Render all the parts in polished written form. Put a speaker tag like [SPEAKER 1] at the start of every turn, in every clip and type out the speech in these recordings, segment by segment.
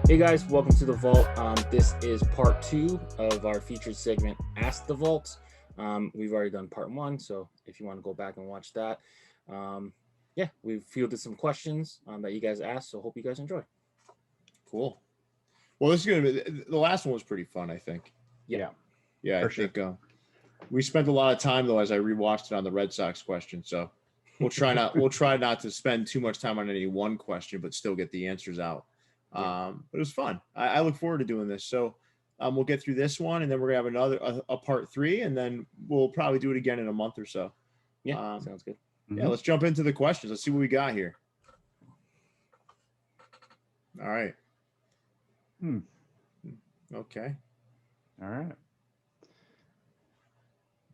[SPEAKER 1] Hey guys, welcome to the Vault. This is part 2 of our featured segment, Ask the Vault. We've already done part 1, so if you want to go back and watch that, we've fielded some questions that you guys asked, so hope you guys enjoy.
[SPEAKER 2] Cool. Well, this is gonna be the last one was pretty fun, I think.
[SPEAKER 1] Yeah.
[SPEAKER 2] I think we spent a lot of time though as I rewatched it on the Red Sox question. So we'll try not to spend too much time on any one question, but still get the answers out. But it was fun. I look forward to doing this. So we'll get through this one, and then we're gonna have a part 3, and then we'll probably do it again in a month or so.
[SPEAKER 1] Yeah, sounds good.
[SPEAKER 2] Yeah, let's jump into the questions. Let's see what we got here. All right. Okay.
[SPEAKER 3] All right.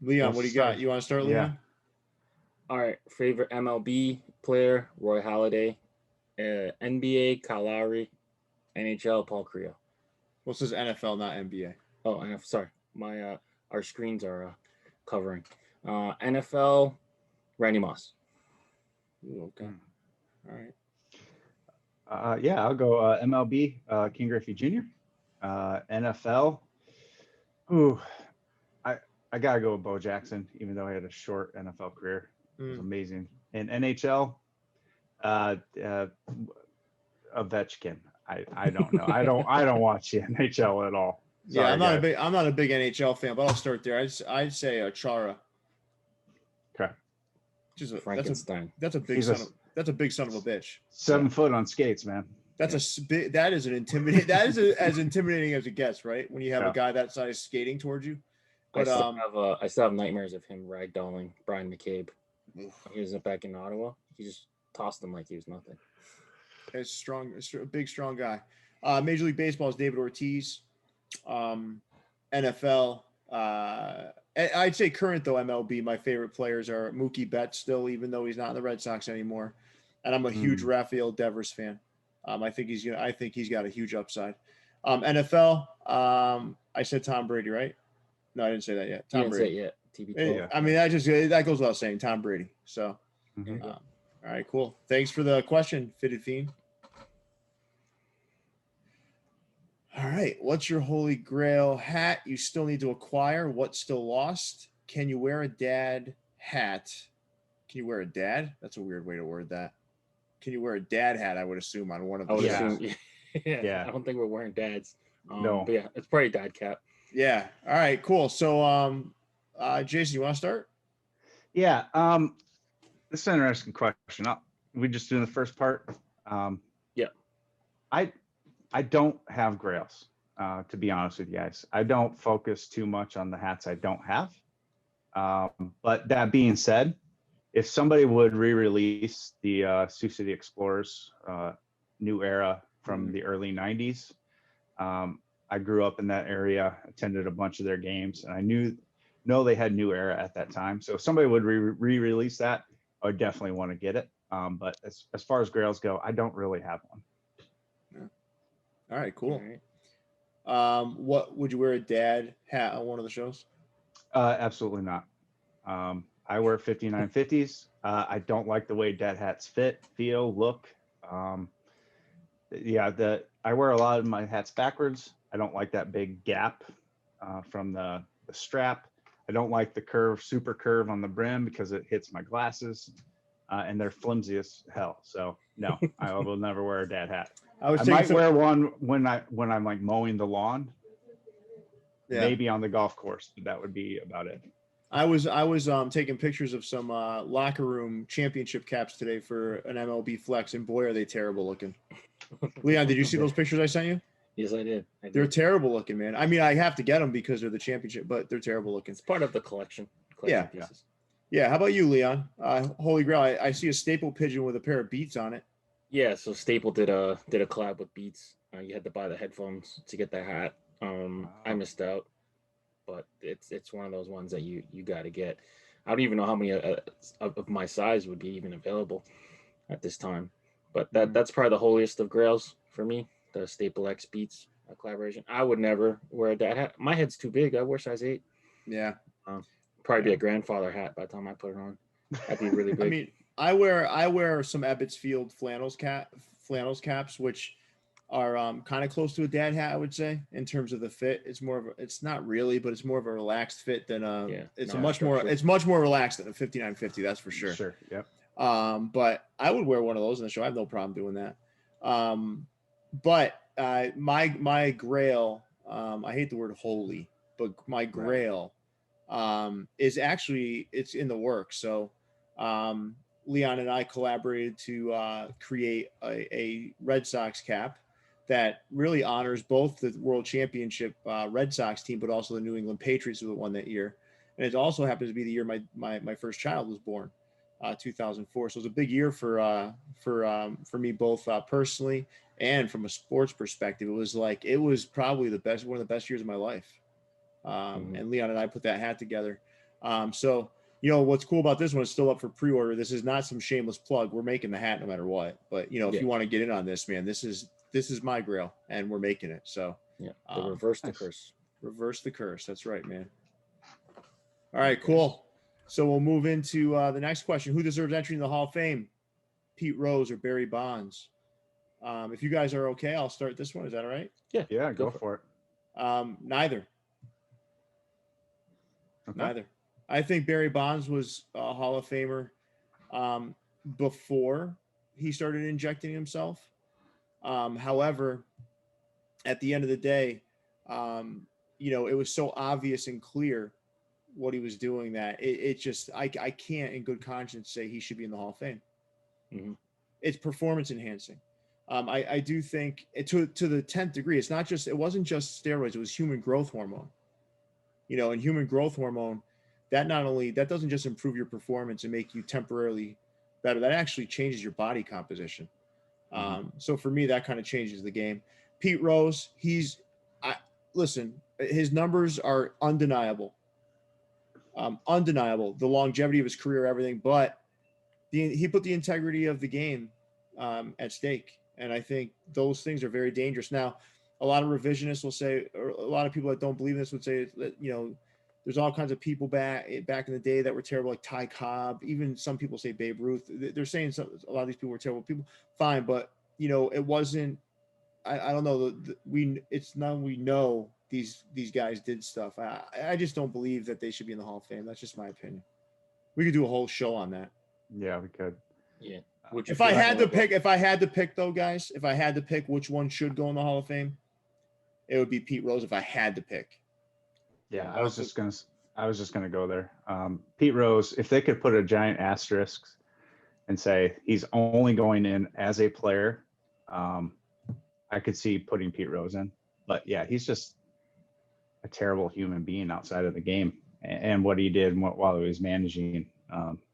[SPEAKER 2] Leon, what do you got? You want to start, Leon?
[SPEAKER 1] All right. Favorite MLB player, Roy Halladay. NBA, Kyle Lowry. NHL, Paul Creo.
[SPEAKER 2] Well, this is NFL, not NBA.
[SPEAKER 1] Oh, sorry. Our screens are covering. NFL, Randy Moss.
[SPEAKER 2] Ooh, okay. All right.
[SPEAKER 3] I'll go MLB, King Griffey Jr. NFL. I gotta go with Bo Jackson, even though he had a short NFL career. It was amazing. And NHL, Ovechkin. I don't know. I don't watch the NHL at all. Sorry,
[SPEAKER 2] I'm not a big NHL fan, but I'll start there. I'd say Chara.
[SPEAKER 3] Okay.
[SPEAKER 1] Frankenstein.
[SPEAKER 2] That's a big son of a bitch.
[SPEAKER 3] 7 foot on skates, man.
[SPEAKER 2] That is as intimidating as it gets, right? When you have a guy that size skating towards you. But
[SPEAKER 1] I still have nightmares of him ragdolling Brian McCabe. He was back in Ottawa. He just tossed him like he was nothing.
[SPEAKER 2] It's a big, strong guy. Major League Baseball is David Ortiz. NFL, I'd say current though MLB. My favorite players are Mookie Betts still, even though he's not in the Red Sox anymore. And I'm a huge Rafael Devers fan. I think he's got a huge upside. NFL, I said Tom Brady, right? No, I didn't say that yet. Tom Brady.
[SPEAKER 1] Yet. TB12.
[SPEAKER 2] I mean, that goes without saying. Tom Brady. So, all right, cool. Thanks for the question, Fitted Fiend. All right, what's your holy grail hat you still need to acquire? What's still lost? Can you wear a dad hat? Can you wear a dad? That's a weird way to word that. Can you wear a dad hat? I would assume on one of the shows.
[SPEAKER 1] Yeah. I don't think we're wearing dads.
[SPEAKER 3] No.
[SPEAKER 1] But yeah, it's probably a dad cap.
[SPEAKER 2] Yeah. All right, cool. So, Jason, you want to start?
[SPEAKER 3] Yeah. This is an interesting question. We just doing the first part.
[SPEAKER 1] Yeah.
[SPEAKER 3] I don't have grails, to be honest with you guys. I don't focus too much on the hats I don't have. But that being said, if somebody would re-release the Sioux City Explorers New Era from the early 90s, I grew up in that area, attended a bunch of their games, and I know they had New Era at that time. So if somebody would re-release that, I would definitely want to get it. But as far as grails go, I don't really have one.
[SPEAKER 2] Yeah. All right, cool. All right. What would you wear a dad hat on one of the shows?
[SPEAKER 3] Absolutely not. I wear 5950s. I don't like the way dad hats fit, feel, look. I wear a lot of my hats backwards. I don't like that big gap from the strap. I don't like the super curve on the brim because it hits my glasses, and they're flimsy as hell. So no, I will never wear a dad hat. I might wear one when I'm like mowing the lawn, maybe on the golf course, but that would be about it.
[SPEAKER 2] I was taking pictures of some locker room championship caps today for an MLB flex, and boy, are they terrible looking. Leon, did you see those pictures I sent you?
[SPEAKER 1] Yes, I did.
[SPEAKER 2] They're terrible looking, man. I mean, I have to get them because they're the championship, but they're terrible looking.
[SPEAKER 1] It's part of the collection pieces.
[SPEAKER 2] Yeah. How about you, Leon? Holy Grail. I see a staple pigeon with a pair of Beats on it.
[SPEAKER 1] Yeah, so Staple did a collab with Beats. You had to buy the headphones to get the hat. I missed out, but it's one of those ones that you got to get. I don't even know how many of my size would be even available at this time. But that's probably the holiest of grails for me. The Staple X Beats collaboration. I would never wear that hat. My head's too big. I wear size 8.
[SPEAKER 2] Yeah.
[SPEAKER 1] Probably be a grandfather hat by the time I put it on. That'd be really big.
[SPEAKER 2] I wear some Ebbets Field flannels caps, which are kind of close to a dad hat, I would say, in terms of the fit. It's more of a, it's not really, but it's more of a relaxed fit than it's much more relaxed than a 5950, that's for sure.
[SPEAKER 3] Sure. Yep.
[SPEAKER 2] But I would wear one of those in the show. I have no problem doing that. But my grail, I hate the word holy, but my grail is actually, it's in the works. So Leon and I collaborated to create a Red Sox cap that really honors both the World Championship Red Sox team, but also the New England Patriots who won that year. And it also happens to be the year my first child was born, 2004. So it was a big year for me, both personally and from a sports perspective. It was probably one of the best years of my life. And Leon and I put that hat together. So, you know, what's cool about this one is still up for pre-order. This is not some shameless plug. We're making the hat no matter what. But, you know, if you want to get in on this, man, this is my grail and we're making it. So
[SPEAKER 1] reverse the curse.
[SPEAKER 2] Reverse the curse. That's right, man. All right, cool. So we'll move into the next question. Who deserves entry in the Hall of Fame? Pete Rose or Barry Bonds? If you guys are okay, I'll start this one. Is that all right?
[SPEAKER 3] Yeah, go for it.
[SPEAKER 2] Neither. Okay. Neither. I think Barry Bonds was a Hall of Famer before he started injecting himself. However, at the end of the day, you know, it was so obvious and clear what he was doing that it just, I can't in good conscience say he should be in the Hall of Fame.
[SPEAKER 1] Mm-hmm.
[SPEAKER 2] It's performance enhancing. I do think to the 10th degree, it wasn't just steroids, it was human growth hormone. You know, and human growth hormone, that doesn't just improve your performance and make you temporarily better, that actually changes your body composition. So for me, that kind of changes the game. Pete Rose, listen, his numbers are undeniable. Undeniable, the longevity of his career, everything, but he put the integrity of the game at stake. And I think those things are very dangerous. Now, a lot of revisionists will say, or a lot of people that don't believe this would say that, you know, there's all kinds of people back in the day that were terrible, like Ty Cobb. Even some people say Babe Ruth. They're saying a lot of these people were terrible people. Fine, but you know, it wasn't. I don't know. It's now we know these guys did stuff. I just don't believe that they should be in the Hall of Fame. That's just my opinion. We could do a whole show on that.
[SPEAKER 3] Yeah, we could.
[SPEAKER 1] Yeah.
[SPEAKER 2] If I had to pick though, guys, if I had to pick which one should go in the Hall of Fame, it would be Pete Rose if I had to pick.
[SPEAKER 3] Yeah, I was just gonna go there. Pete Rose, if they could put a giant asterisk and say he's only going in as a player, I could see putting Pete Rose in. But yeah, he's just a terrible human being outside of the game, and what he did while he was managing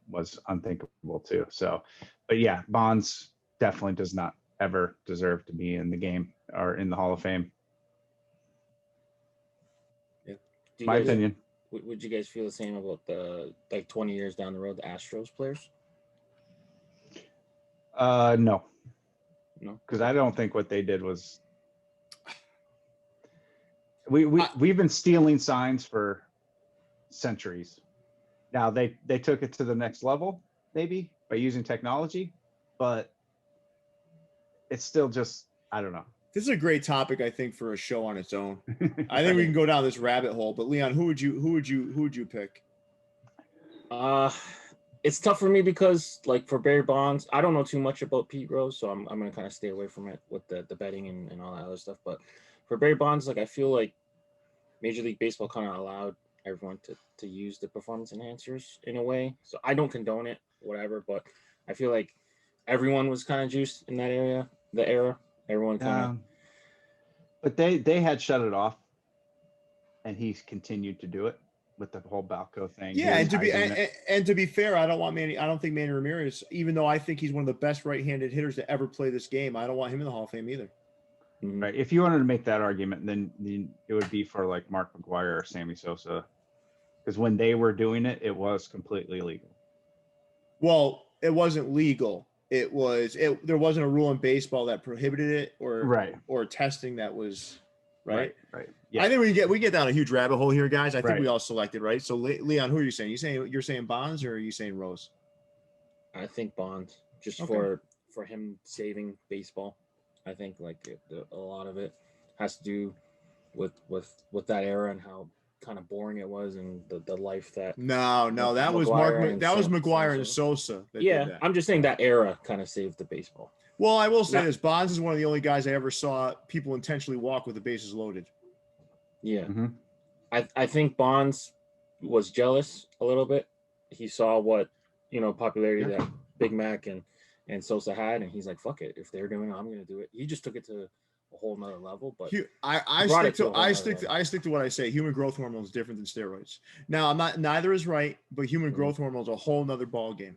[SPEAKER 3] was unthinkable too. So, but yeah, Bonds definitely does not ever deserve to be in the game or in the Hall of Fame. My opinion.
[SPEAKER 1] Would you guys feel the same about the 20 years down the road, the Astros players?
[SPEAKER 3] No, because I don't think what they did was. We've been stealing signs for centuries. Now they took it to the next level, maybe by using technology, but it's still just, I don't know.
[SPEAKER 2] This is a great topic, I think, for a show on its own. I think we can go down this rabbit hole. But Leon, who would you pick?
[SPEAKER 1] It's tough for me because, like, for Barry Bonds, I don't know too much about Pete Rose, so I'm gonna kind of stay away from it with the betting and all that other stuff. But for Barry Bonds, like, I feel like Major League Baseball kind of allowed everyone to use the performance enhancers in a way. So I don't condone it, whatever, but I feel like everyone was kind of juiced in that era. Everyone kind of.
[SPEAKER 3] But they had shut it off, and he's continued to do it with the whole Balco thing.
[SPEAKER 2] Yeah, and to be fair, I don't think Manny Ramirez, even though I think he's one of the best right-handed hitters to ever play this game, I don't want him in the Hall of Fame either.
[SPEAKER 3] Right. If you wanted to make that argument, then it would be for like Mark McGwire or Sammy Sosa, because when they were doing it, it was completely legal.
[SPEAKER 2] Well, it wasn't legal. There wasn't a rule in baseball that prohibited it or testing that was right. Yeah. I think we get down a huge rabbit hole here, guys. I think we all selected right. So Leon, who are you saying? You're saying Bonds or are you saying Rose?
[SPEAKER 1] I think Bonds, just for him saving baseball. I think like a lot of it has to do with that era and how kind of boring it was and the life that
[SPEAKER 2] No, that was
[SPEAKER 1] McGuire and
[SPEAKER 2] that was McGuire and
[SPEAKER 1] Sancho.
[SPEAKER 2] Sosa that did
[SPEAKER 1] Yeah,
[SPEAKER 2] that.
[SPEAKER 1] I'm just saying that era kind of saved the baseball.
[SPEAKER 2] Well, I will say
[SPEAKER 1] Not-
[SPEAKER 2] this: Bonds is one of the only guys I ever saw people intentionally walk with the bases loaded.
[SPEAKER 1] Yeah,
[SPEAKER 3] Mm-hmm.
[SPEAKER 1] I think Bonds was jealous a little bit. He saw what popularity that Big Mac and Sosa had, and he's like, "Fuck it, if they're doing it, I'm gonna do it." He just took it to a whole nother level. But
[SPEAKER 2] I
[SPEAKER 1] brought
[SPEAKER 2] stick
[SPEAKER 1] it to
[SPEAKER 2] to
[SPEAKER 1] a whole
[SPEAKER 2] I
[SPEAKER 1] nother
[SPEAKER 2] stick to
[SPEAKER 1] level.
[SPEAKER 2] I stick to what I say. Human growth hormone is different than steroids. Now, I'm not neither is right, but human
[SPEAKER 1] Mhm.
[SPEAKER 2] growth hormone is a whole nother ball game.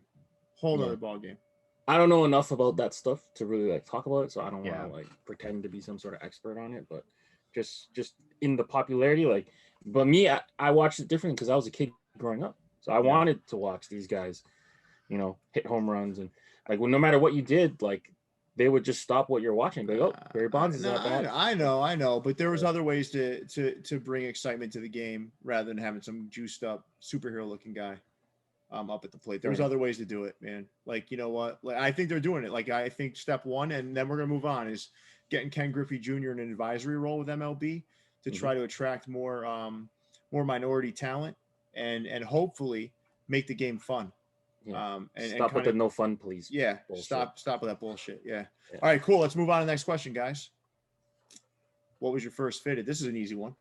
[SPEAKER 2] Whole
[SPEAKER 1] Yeah.
[SPEAKER 2] nother ball game.
[SPEAKER 1] I don't know enough about that stuff to really like talk about it, so I don't want
[SPEAKER 3] Yeah.
[SPEAKER 1] to like pretend to be some sort of expert on it. But just in the popularity, like, but me, I watched it differently because I was a kid growing up, so I wanted to watch these guys, hit home runs and like, well, no matter what you did, like they would just stop what you're watching. Like, oh, Barry Bonds is at bat.
[SPEAKER 2] I know, but there was other ways to bring excitement to the game rather than having some juiced up superhero looking guy up at the plate. There was other ways to do it, man. Like, you know what? Like, I think they're doing it. Like, I think step one, and then we're gonna move on, is getting Ken Griffey Jr. in an advisory role with MLB to try to attract more minority talent and hopefully make the game fun.
[SPEAKER 1] Yeah.
[SPEAKER 2] And
[SPEAKER 1] Stop with the no fun, please.
[SPEAKER 2] Yeah,
[SPEAKER 1] bullshit.
[SPEAKER 2] stop with that bullshit. Yeah. All right, cool. Let's move on to the next question, guys. What was your first fitted? This is an easy one.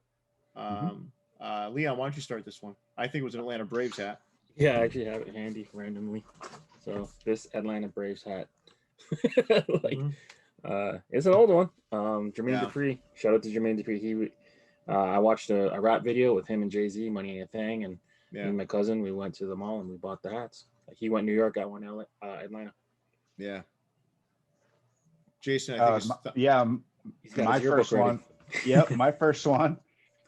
[SPEAKER 2] Leon, why don't you start this one? I think it was an Atlanta Braves hat.
[SPEAKER 1] Yeah, I actually have it handy randomly. So this Atlanta Braves hat, like, it's an old one. Jermaine Dupri. Shout out to Jermaine Dupri. I watched a rap video with him and Jay-Z, Money Ain't a Thing, and me and my cousin, we went to the mall and we bought the hats. Like, he went New York, I went Atlanta.
[SPEAKER 2] Yeah. Jason, I think
[SPEAKER 3] my first one. Yep, my first one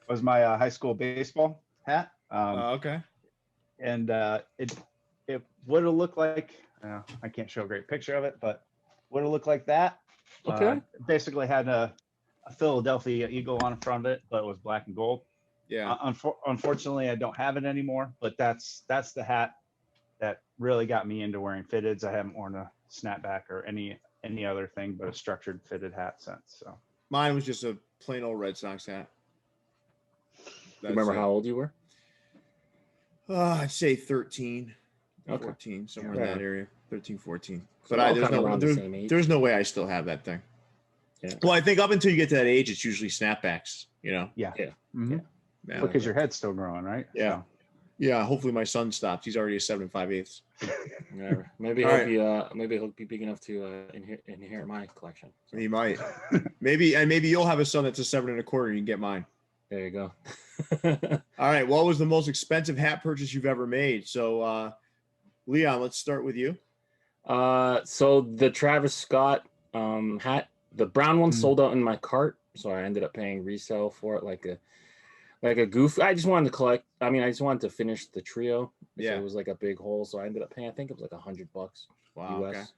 [SPEAKER 3] was my high school baseball hat.
[SPEAKER 2] Okay.
[SPEAKER 3] And it would have looked like, I can't show a great picture of it, but would have looked like that.
[SPEAKER 1] Okay.
[SPEAKER 3] Basically had a Philadelphia Eagle on front of it, but it was black and gold.
[SPEAKER 2] Yeah.
[SPEAKER 3] Unfortunately, I don't have it anymore, but that's the hat that really got me into wearing fitteds. I haven't worn a snapback or any other thing but a structured fitted hat since. So
[SPEAKER 2] mine was just a plain old Red Sox hat.
[SPEAKER 1] Remember how old you were?
[SPEAKER 2] I'd say 13, 14, somewhere in that area. 13, 14.
[SPEAKER 1] So
[SPEAKER 2] but there's no way I still have that thing. Yeah. Well, I think up until you get to that age, it's usually snapbacks,
[SPEAKER 3] Yeah.
[SPEAKER 2] Mm-hmm.
[SPEAKER 3] Yeah. Because your head's still growing, right?
[SPEAKER 2] Yeah. So. Yeah. Hopefully my son stops. He's already a 7 5/8.
[SPEAKER 1] Maybe he'll be big enough to inherit my collection.
[SPEAKER 2] So. He might. maybe you'll have a son that's a 7 1/4 and you can get mine.
[SPEAKER 1] There you go.
[SPEAKER 2] All right. What was the most expensive hat purchase you've ever made? So, Leon, let's start with you.
[SPEAKER 1] So the Travis Scott hat, the brown one sold out in my cart, so I ended up paying resale for it like a goof. I just wanted to collect. I mean, I just wanted to finish the trio. Yeah, so it was like a big hole, so I ended up paying. I think it was like $100.
[SPEAKER 2] Wow.
[SPEAKER 1] US.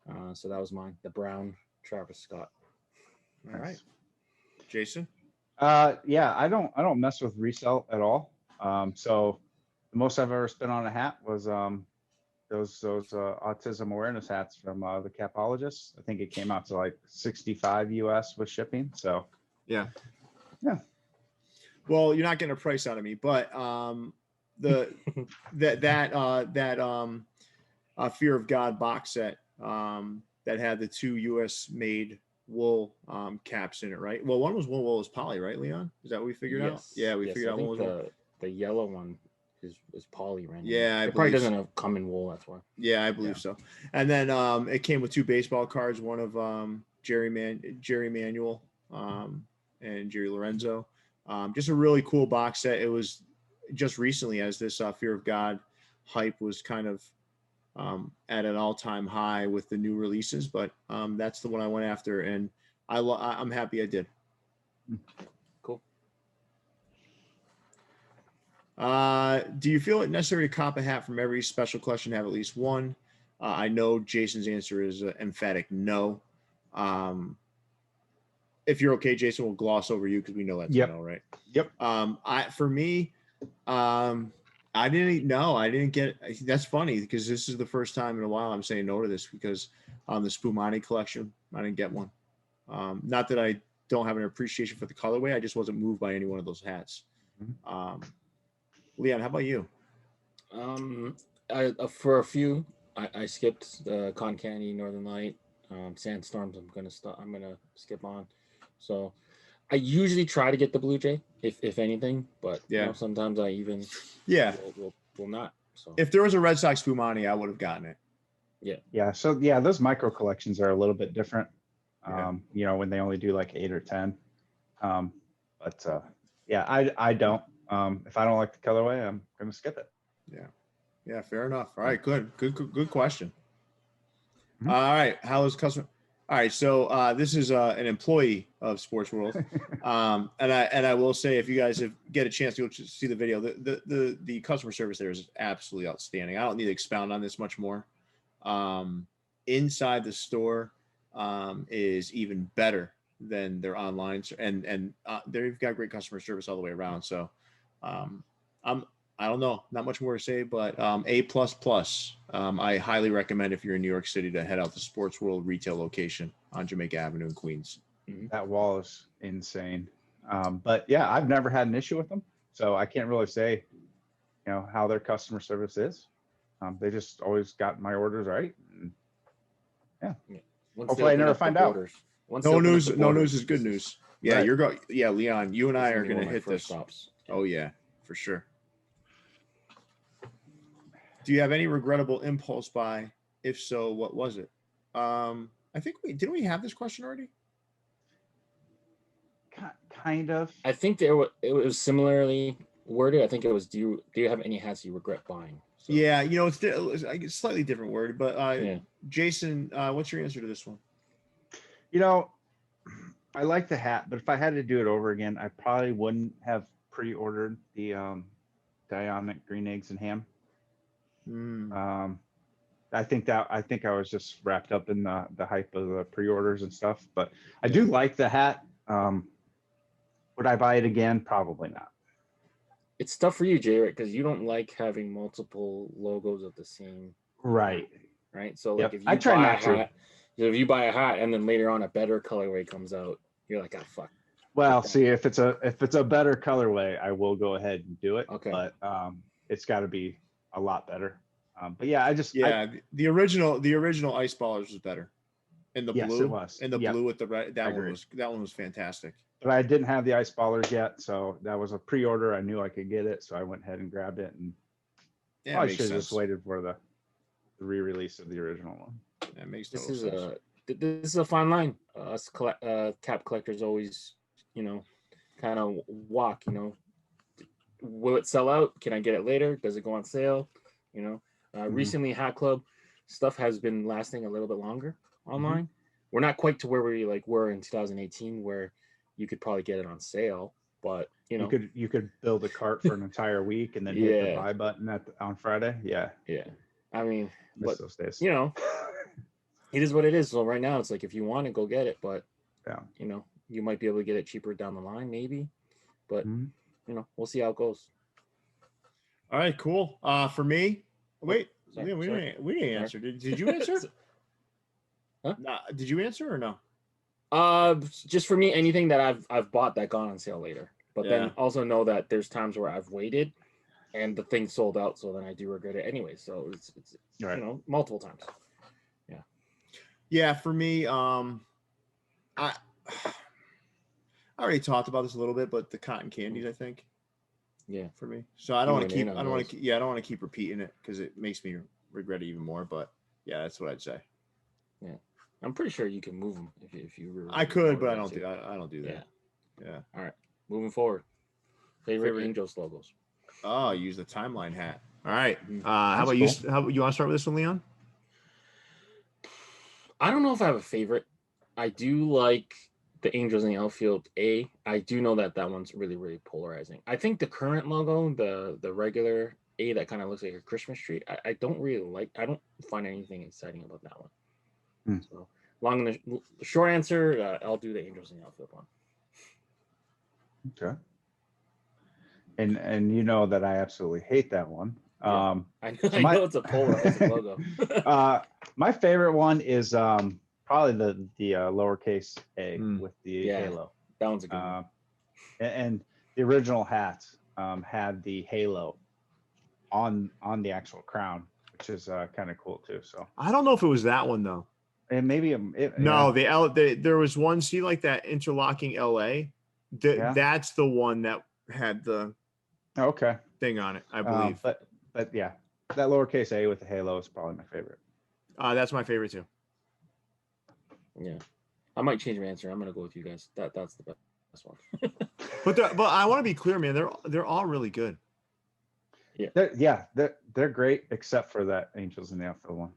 [SPEAKER 1] Okay. So that was mine. The brown Travis Scott.
[SPEAKER 2] All right. Jason.
[SPEAKER 3] Yeah, I don't mess with resale at all. So the most I've ever spent on a hat was those autism awareness hats from the Capologists. I think it came out to like $65 US with shipping. So
[SPEAKER 2] yeah. Well, you're not getting a price out of me, but that Fear of God box set that had the 2 US made wool caps in it, right? Well, one was wool was poly, right, Leon? Is that what we figured out? Yeah, we figured out one was
[SPEAKER 1] the yellow one is poly right now.
[SPEAKER 2] Yeah,
[SPEAKER 1] it probably doesn't come in wool, that's why.
[SPEAKER 2] Yeah, I believe so. And then it came with 2 baseball cards, one of Jerry Manuel and Jerry Lorenzo. Just a really cool box set. It was just recently as this Fear of God hype was kind of at an all-time high with the new releases, but that's the one I went after, and I'm happy I did.
[SPEAKER 1] Cool.
[SPEAKER 2] Do you feel it necessary to cop a hat from every special collection to have at least one? I know Jason's answer is emphatic no. If you're okay, Jason, we'll gloss over you because we know that's no, right?
[SPEAKER 3] Yep.
[SPEAKER 2] I didn't get. That's funny because this is the first time in a while I'm saying no to this because on the Spumani collection, I didn't get one. Not that I don't have an appreciation for the colorway. I just wasn't moved by any one of those hats. Leon, how about you?
[SPEAKER 1] For a few, I skipped the Cotton Candy, Northern Light, Sandstorms. I'm gonna skip on. So I usually try to get the Blue Jay, if anything, but sometimes I even will not. So
[SPEAKER 2] if there was a Red Sox Spumani, I would have gotten it.
[SPEAKER 3] Yeah. So those micro collections are a little bit different. When they only do like 8 or 10. I don't. If I don't like the colorway, I'm gonna skip it.
[SPEAKER 2] Yeah, fair enough. All right, good question. All right, how is customer? All right, so this is an employee of Sports World, and I will say, if you guys get a chance to go see the video, the customer service there is absolutely outstanding. I don't need to expound on this much more. Inside the store is even better than their online, and they've got great customer service all the way around. So I don't know, not much more to say, but A++. I highly recommend, if you're in New York City, to head out to Sports World retail location on Jamaica Avenue in Queens.
[SPEAKER 3] That wall is insane. But yeah, I've never had an issue with them, so I can't really say, how their customer service is. They just always got my orders right. And hopefully I never find out.
[SPEAKER 2] No news is good news. Yeah, right. Leon, you and I are gonna hit this.
[SPEAKER 1] Stops.
[SPEAKER 2] Oh yeah, for sure. Do you have any regrettable impulse buy? If so, what was it? I think didn't we have this question already?
[SPEAKER 3] Kind of.
[SPEAKER 1] I think it was similarly worded. I think it was, do you have any hats you regret buying? So.
[SPEAKER 2] Yeah, it's slightly different word, but Jason, what's your answer to this one?
[SPEAKER 3] I like the hat, but if I had to do it over again, I probably wouldn't have pre-ordered the Dionic green eggs and ham. I think I was just wrapped up in the hype of the pre-orders and stuff, but I do like the hat. Would I buy it again? Probably not.
[SPEAKER 1] It's tough for you, Jay, because you don't like having multiple logos of the same.
[SPEAKER 3] Right.
[SPEAKER 1] So like, if you buy a hat and then later on a better colorway comes out, you're like, oh fuck.
[SPEAKER 3] Well, see, if it's a better colorway, I will go ahead and do it.
[SPEAKER 1] Okay.
[SPEAKER 3] But it's got to be a lot better. But yeah,
[SPEAKER 2] the original Ice Ballers was better. In the blue,
[SPEAKER 3] it was.
[SPEAKER 2] And the blue with the red, that one was fantastic.
[SPEAKER 3] But I didn't have the Ice Ballers yet, so that was a pre-order. I knew I could get it, so I went ahead and grabbed it. And I should have just waited for the re-release of the original one.
[SPEAKER 2] That makes total sense.
[SPEAKER 1] This is a fine line. Us cap collectors always, kind of walk. Will it sell out? Can I get it later? Does it go on sale? Recently, Hat Club stuff has been lasting a little bit longer online. We're not quite to where we were in 2018, where you could probably get it on sale, but you
[SPEAKER 3] could build a cart for an entire week and then hit the buy button on Friday. Yeah.
[SPEAKER 1] I mean, but
[SPEAKER 3] those days.
[SPEAKER 1] It is what it is. So right now, it's like, if you want to go get it, but you might be able to get it cheaper down the line, maybe. But we'll see how it goes.
[SPEAKER 2] All right, cool. For me, wait, we didn't answer. Did you answer?
[SPEAKER 1] Huh?
[SPEAKER 2] Nah, did you answer or no?
[SPEAKER 1] Just for me, anything that I've bought that gone on sale later. But then also know that there's times where I've waited and the thing sold out, so then I do regret it anyway. So it's multiple times.
[SPEAKER 2] Yeah, for me, I already talked about this a little bit, but the cotton candies, I think.
[SPEAKER 1] Yeah,
[SPEAKER 2] for me. So I don't want to keep repeating it because it makes me regret it even more. But yeah, that's what I'd say.
[SPEAKER 1] Yeah, I'm pretty sure you can move them if you really.
[SPEAKER 2] I could, but I don't do that. Yeah.
[SPEAKER 1] All right, moving forward. Favorite Angels logos.
[SPEAKER 2] Oh, use the timeline hat. All right. How about you? How you want to start with this one, Leon?
[SPEAKER 1] I don't know if I have a favorite. I do like the Angels in the outfield A. I do know that one's really, really polarizing. I think the current logo, the regular A that kind of looks like a Christmas tree, I don't really like. I don't find anything exciting about that one. So long and the short answer, I'll do the Angels in the outfield one.
[SPEAKER 3] Okay. And you know that I absolutely hate that one. I
[SPEAKER 1] know it's a polarizing logo.
[SPEAKER 3] My favorite one is probably probably the lowercase a with the
[SPEAKER 1] Yeah.
[SPEAKER 3] halo.
[SPEAKER 1] That one's a good one.
[SPEAKER 3] And the original hat had the halo on the actual crown, which is kind of cool too. So
[SPEAKER 2] I don't know if it was that one though.
[SPEAKER 3] and maybe
[SPEAKER 2] No, there was one. See, like that interlocking LA. That's the one that had the
[SPEAKER 3] okay
[SPEAKER 2] thing on it, I believe.
[SPEAKER 3] But yeah, that lowercase a with the halo is probably my favorite.
[SPEAKER 2] That's my favorite too.
[SPEAKER 1] Yeah, I might change my answer. I'm gonna go with you guys. That's the best one.
[SPEAKER 2] But I want to be clear, man. They're all really good.
[SPEAKER 3] Yeah, they're great except for that Angels in the Outfield one.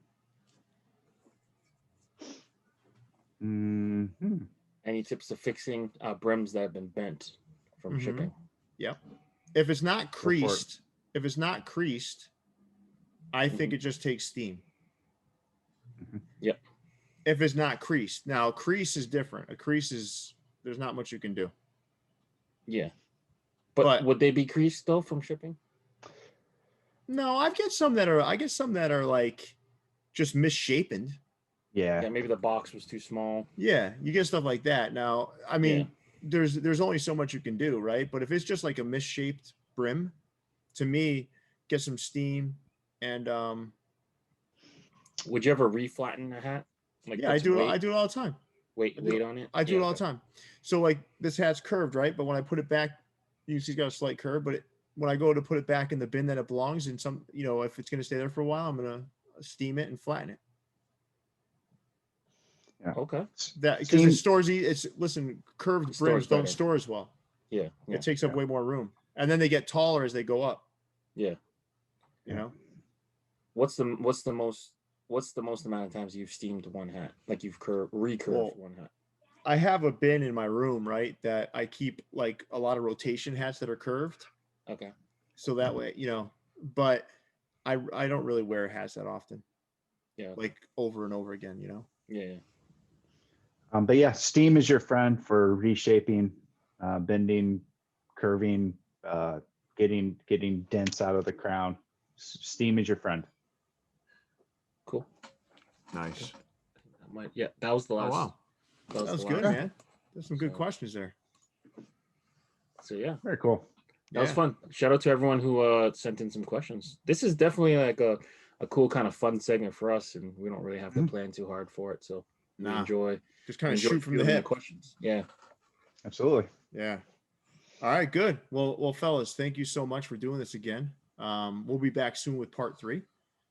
[SPEAKER 3] Mm-hmm.
[SPEAKER 1] Any tips of fixing brims that have been bent from shipping?
[SPEAKER 2] Yep. If it's not creased, I think it just takes steam.
[SPEAKER 1] Yep.
[SPEAKER 2] If it's not creased. Now, a crease is different. A crease is, there's not much you can do.
[SPEAKER 1] Yeah. But would they be creased though from shipping?
[SPEAKER 2] No, I get some that are like just misshapen.
[SPEAKER 3] Yeah,
[SPEAKER 1] maybe the box was too small.
[SPEAKER 2] Yeah, you get stuff like that. Now, I mean, there's only so much you can do, right? But if it's just like a misshaped brim, to me, get some steam and
[SPEAKER 1] Would you ever reflatten a hat? Like
[SPEAKER 2] I do it all the time.
[SPEAKER 1] Weight on it.
[SPEAKER 2] I do it all the time. So like this hat's curved, right? But when I put it back, you see it's got a slight curve, but when I go to put it back in the bin that it belongs in, some, if it's going to stay there for a while, I'm going to steam it and flatten it.
[SPEAKER 1] Yeah. Okay.
[SPEAKER 2] That because it stores. Curved brims don't store as well.
[SPEAKER 1] Yeah.
[SPEAKER 2] It takes up way more room, and then they get taller as they go up.
[SPEAKER 1] Yeah.
[SPEAKER 2] You know.
[SPEAKER 1] What's the most amount of times you've steamed one hat? Like you've recurved one hat?
[SPEAKER 2] I have a bin in my room, right, that I keep like a lot of rotation hats that are curved.
[SPEAKER 1] Okay.
[SPEAKER 2] So that way, but I don't really wear hats that often.
[SPEAKER 1] Yeah.
[SPEAKER 2] Like over and over again,
[SPEAKER 1] Yeah.
[SPEAKER 3] But yeah, steam is your friend for reshaping, bending, curving, getting dents out of the crown. Steam is your friend.
[SPEAKER 1] Cool.
[SPEAKER 2] Nice.
[SPEAKER 1] That was the last.
[SPEAKER 2] Oh wow. That was good, man. There's some good questions there.
[SPEAKER 1] So yeah.
[SPEAKER 3] Very cool.
[SPEAKER 1] That was fun. Shout out to everyone who sent in some questions. This is definitely like a cool kind of fun segment for us, and we don't really have to plan too hard for it. So we enjoy.
[SPEAKER 2] Just kind of shoot from the hip.
[SPEAKER 1] Questions. Yeah.
[SPEAKER 3] Absolutely.
[SPEAKER 2] Yeah. All right, good. Well, fellas, thank you so much for doing this again. We'll be back soon with part 3.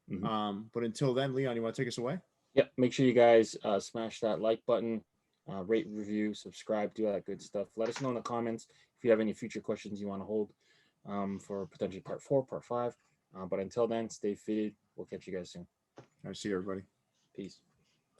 [SPEAKER 2] But until then, Leon, you want to take us away?
[SPEAKER 1] Yep. Make sure you guys smash that like button, rate, review, subscribe, do all that good stuff. Let us know in the comments if you have any future questions you want to hold for potentially part 4, part 5. But until then, stay fitted. We'll catch you guys soon.
[SPEAKER 2] All right, see you, everybody.
[SPEAKER 1] Peace.